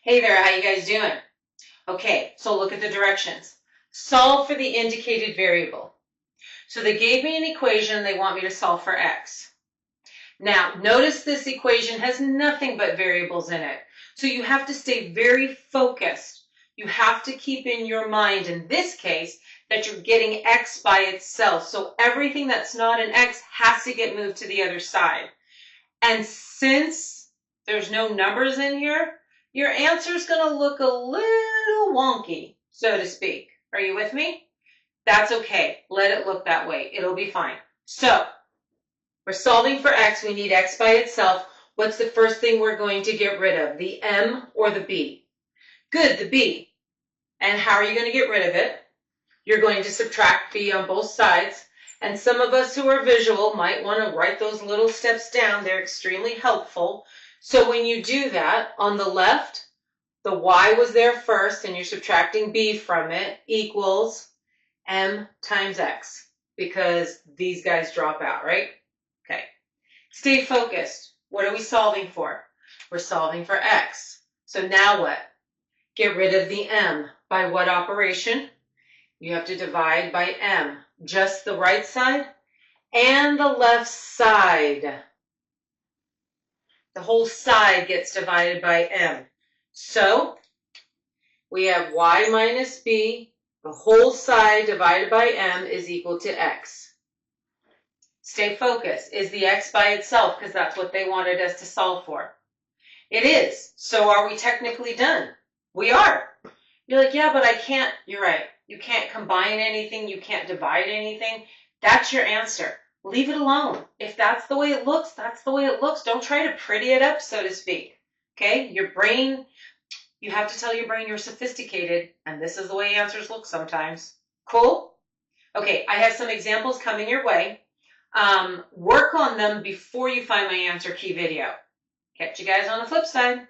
Hey there, how you guys doing? Okay, so look at the directions. Solve for the indicated variable. So they gave me an equation, they want me to solve for x. Now, notice this equation has nothing but variables in it. So you have to stay very focused. You have to keep in your mind, in this case, that you're getting x by itself. So everything that's not an x has to get moved to the other side. And since there's no numbers in here, your answer is going to look a little wonky, so to speak. Are you with me? That's okay. Let it look that way. It'll be fine. So we're solving for x. We need x by itself. What's the first thing we're going to get rid of? The m or the b? Good, the b. And how are you going to get rid of it? You're going to subtract b on both sides. And some of us who are visual might want to write those little steps down. They're extremely helpful. So when you do that, on the left, the y was there first, and you're subtracting b from it, equals m times x, because these guys drop out, right? Okay. Stay focused. What are we solving for? We're solving for x. So now what? Get rid of the m. By what operation? You have to divide by m. Just the right side and the left side. The whole side gets divided by m. So we have y minus b. The whole side divided by m is equal to x. Stay focused. Is the x by itself? Because that's what they wanted us to solve for. It is. So are we technically done? We are. You're like, yeah, but I can't. You're right. You can't combine anything. You can't divide anything. That's your answer. Leave it alone. If that's the way it looks, that's the way it looks. Don't try to pretty it up, so to speak. Okay? Your brain, you have to tell your brain you're sophisticated, and this is the way answers look sometimes. Cool? Okay, I have some examples coming your way. Work on them before you find my answer key video. Catch you guys on the flip side.